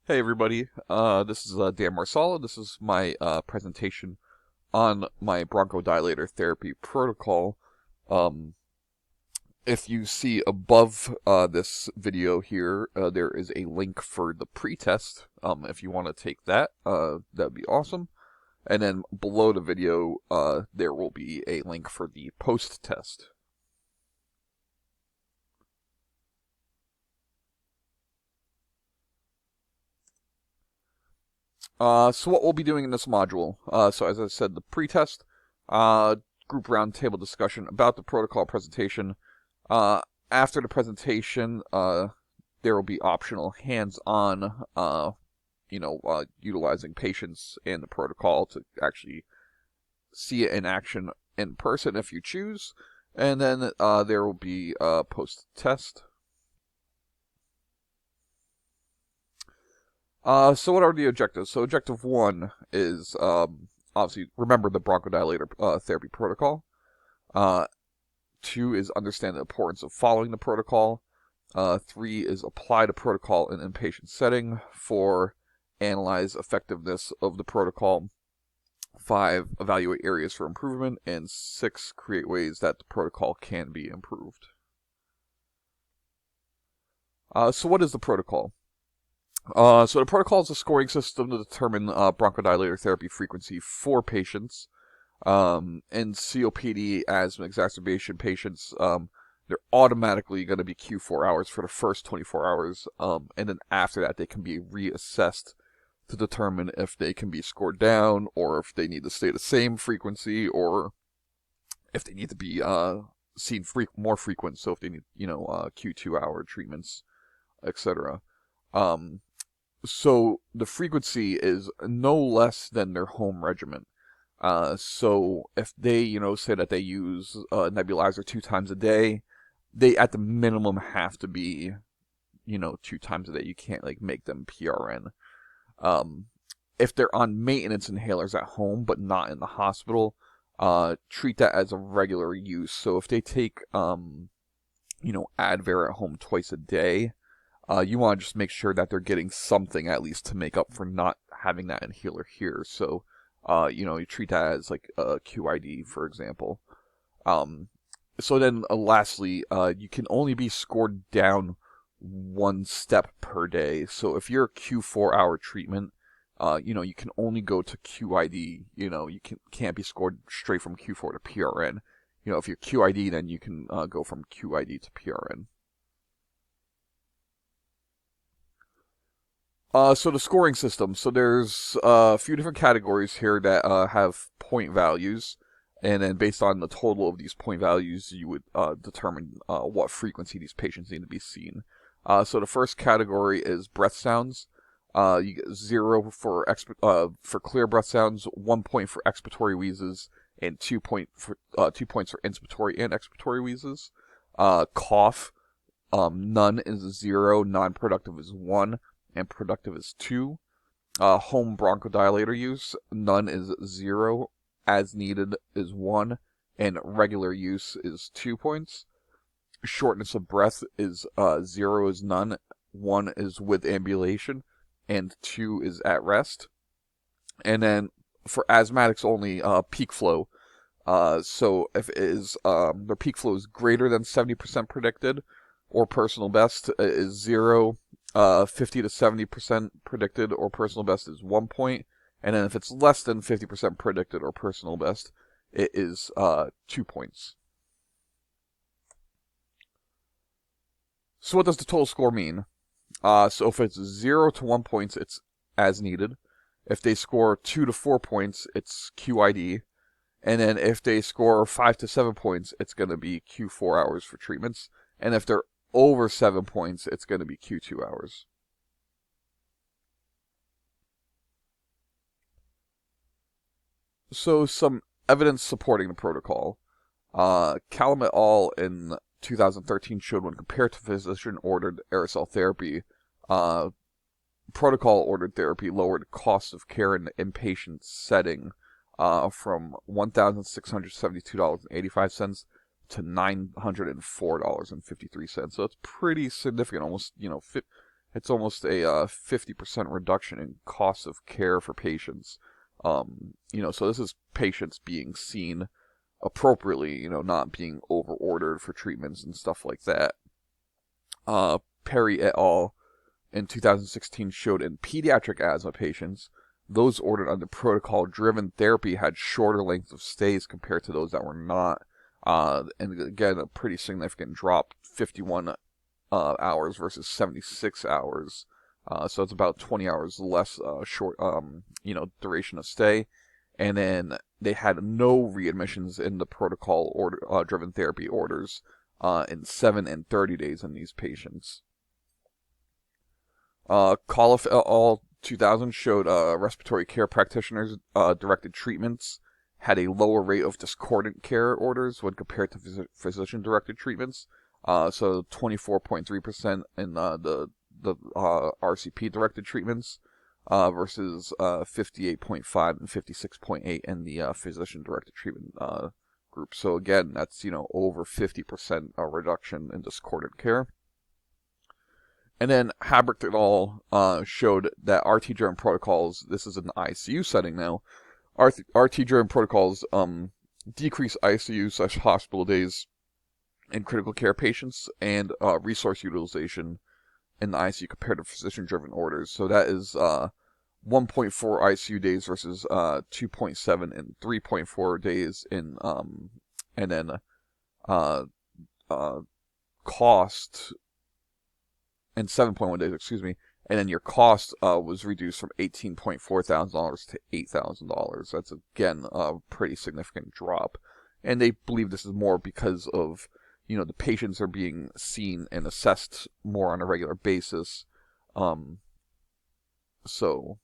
Hey everybody, this is Dan Marsala. This is my presentation on my bronchodilator therapy protocol. Um, if you see above this video here, there is a link for the pretest. If you want to take that, that'd be awesome. And then below the video, there will be a link for the post-test. So what we'll be doing in this module, so as I said, the pretest, group roundtable discussion about the protocol presentation. Uh, After the presentation, there will be optional hands-on, utilizing patients in the protocol to actually see it in action in person if you choose. And then there will be a post-test. So what are the objectives? So objective one is obviously remember the bronchodilator therapy protocol. Uh, Two is understand the importance of following the protocol. Three is apply the protocol in inpatient setting. Four, analyze effectiveness of the protocol. Five, evaluate areas for improvement. And six, create ways that the protocol can be improved. So what is the protocol? So the protocol is a scoring system to determine bronchodilator therapy frequency for patients. In COPD asthma exacerbation patients, they're automatically going to be Q4 hours for the first 24 hours, and then after that they can be reassessed to determine if they can be scored down, or if they need to stay the same frequency, or if they need to be seen more frequent. So if they need, Q2 hour treatments, etc. Um, so the frequency is no less than their home regimen. So if they, say that they use a nebulizer 2 times a day, they at the minimum have to be, 2 times a day. You can't like make them PRN. Um, if they're on maintenance inhalers at home but not in the hospital, treat that as a regular use. So if they take, Advair at home twice a day, you want to just make sure that they're getting something at least to make up for not having that inhaler here. So, you treat that as like a QID, for example. So then, lastly, you can only be scored down 1 step per day. So if you're a Q4 hour treatment, you can only go to QID. You can't be scored straight from Q4 to PRN. If you're QID, then you can go from QID to PRN. So the scoring system. So there's a few different categories here that have point values, and then based on the total of these point values, you would determine what frequency these patients need to be seen. So the first category is breath sounds. You get 0 for clear breath sounds, 1 point for expiratory wheezes, and 2 points for inspiratory and expiratory wheezes. Cough, none is 0, non-productive is 1, and productive is 2. Home bronchodilator use, none is 0, as needed is 1, and regular use is 2 points. Shortness of breath is 0 is none, 1 is with ambulation, and 2 is at rest. And then for asthmatics only, peak flow. So if it is their peak flow is greater than 70% predicted, or personal best is 0. 50 to 70% predicted or personal best is 1 point, and then if it's less than 50% predicted or personal best, it is 2 points. So what does the total score mean? So if it's 0 to 1 points, it's as needed. If they score 2 to 4 points, it's QID. And then if they score 5 to 7 points, it's going to be Q4 hours for treatments. And if they're over 7 points, it's going to be Q2 hours. So some evidence supporting the protocol. Callum et al. In 2013 showed when compared to physician-ordered aerosol therapy, uh, protocol-ordered therapy lowered cost of care in the inpatient setting from $1,672.85 to $904.53. So it's pretty significant, almost It's almost a 50% reduction in cost of care for patients. So this is patients being seen appropriately, not being over-ordered for treatments and stuff like that. Perry et al. In 2016 showed in pediatric asthma patients, those ordered under protocol-driven therapy had shorter length of stays compared to those that were not. And again, a pretty significant drop, 51 hours versus 76 hours. So it's about 20 hours less short, duration of stay. And then they had no readmissions in the protocol order driven therapy orders in 7 and 30 days in these patients. Coliff et al. 2000 showed respiratory care practitioners directed treatments had a lower rate of discordant care orders when compared to physician directed treatments. So 24.3% in the RCP directed treatments versus 58.5 and 56.8 in the physician directed treatment group. So again, that's over 50% reduction in discordant care. And then Habricht et al. Showed that RT-driven protocols, this is an ICU setting now, RT-driven protocols decrease ICU/hospital days in critical care patients and resource utilization in the ICU compared to physician-driven orders. So that is 1.4 ICU days versus 2.7 and 3.4 days in, and then cost, and 7.1 days, excuse me, and then your cost was reduced from $18.4 thousand to $8,000. That's again a pretty significant drop, and they believe this is more because of the patients are being seen and assessed more on a regular basis. So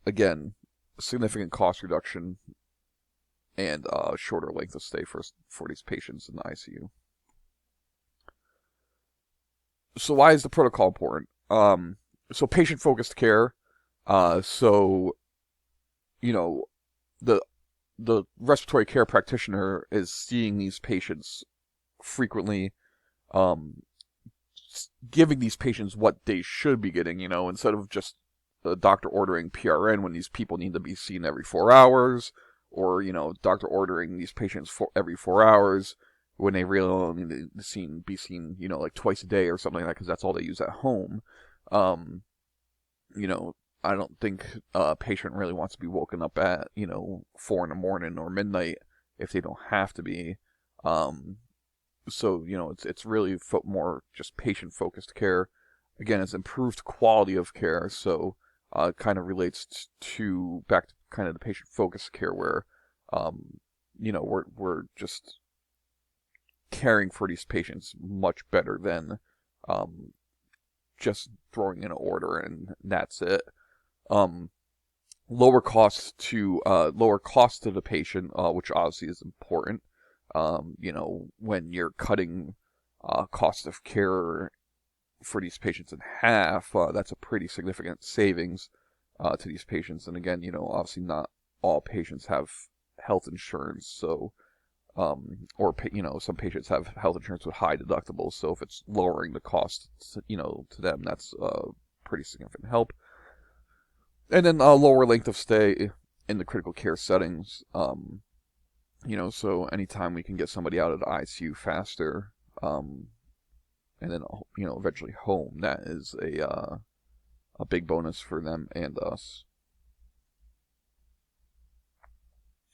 again, significant cost reduction and shorter length of stay for these patients in the ICU. So why is the protocol important? So patient-focused care. The respiratory care practitioner is seeing these patients frequently, giving these patients what they should be getting. Instead of just the doctor ordering PRN when these people need to be seen every 4 hours, or doctor ordering these patients for every 4 hours when they really only need to be seen, like twice a day or something like that, because that's all they use at home. I don't think a patient really wants to be woken up at 4 in the morning or midnight if they don't have to be. So it's really more just patient focused care. Again, it's improved quality of care, so it kind of relates to back to kind of the patient focused care where we're just caring for these patients much better than just throwing in an order and that's it. Lower cost to the patient, which obviously is important. When you're cutting cost of care for these patients in half, that's a pretty significant savings to these patients. And again, obviously not all patients have health insurance, so some patients have health insurance with high deductibles. So if it's lowering the cost, to them, that's pretty significant help. And then lower length of stay in the critical care settings. So anytime we can get somebody out of the ICU faster, and then eventually home, that is a big bonus for them and us.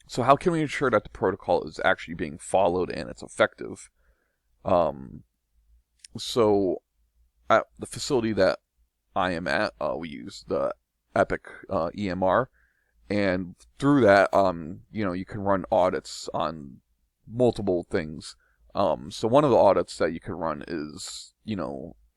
So how can we ensure that the protocol is actually being followed and it's effective? So at the facility that I am at, we use the Epic EMR, and through that, you can run audits on multiple things. So one of the audits that you can run is,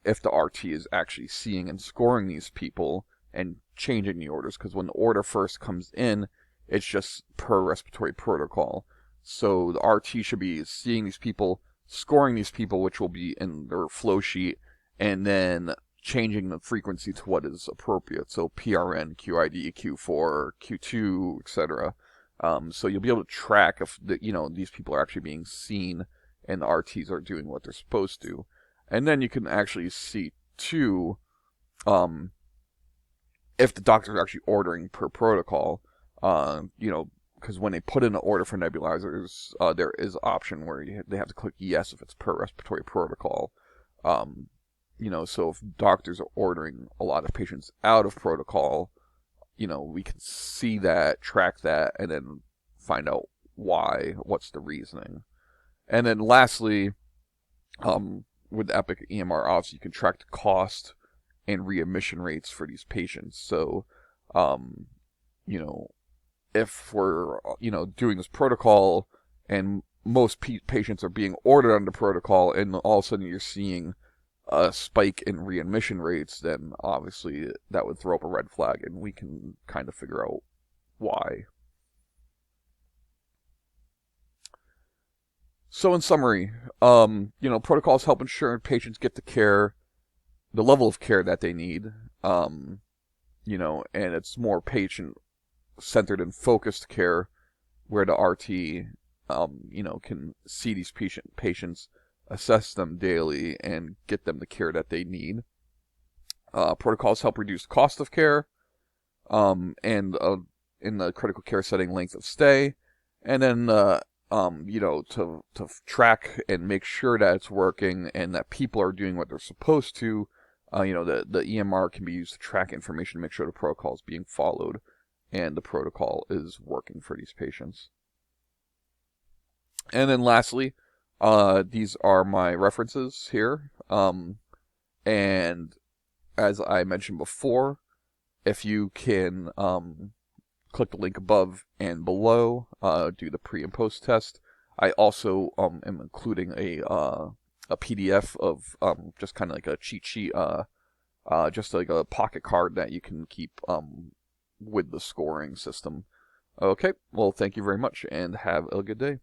if the RT is actually seeing and scoring these people and changing the orders, because when the order first comes in, it's just per respiratory protocol. So the RT should be seeing these people, scoring these people, which will be in their flow sheet, and then changing the frequency to what is appropriate. So PRN, QID, Q4, Q2, etc. So you'll be able to track if these people are actually being seen and the RTs are doing what they're supposed to. And then you can actually see too, if the doctor's actually ordering per protocol, because when they put in an order for nebulizers, there is an option where they have to click yes if it's per respiratory protocol. So if doctors are ordering a lot of patients out of protocol, we can see that, track that, and then find out what's the reasoning. And then lastly, with Epic EMR, obviously you can track the cost and readmission rates for these patients. So, if we're, doing this protocol and most patients are being ordered under protocol and all of a sudden you're seeing a spike in readmission rates, then obviously that would throw up a red flag, and we can kind of figure out why. So in summary, protocols help ensure patients get the level of care that they need, and it's more patient-centered and focused care, where the RT, can see these patients, assess them daily, and get them the care that they need. Protocols help reduce cost of care, and in the critical care setting, length of stay, and then to track and make sure that it's working and that people are doing what they're supposed to. The EMR can be used to track information, make sure the protocol is being followed, and the protocol is working for these patients. And then lastly, these are my references here. And as I mentioned before, if you can click the link above and below, do the pre and post test. I also am including a PDF of just kind of like a cheat sheet, just like a pocket card that you can keep with the scoring system. Okay, well, thank you very much and have a good day.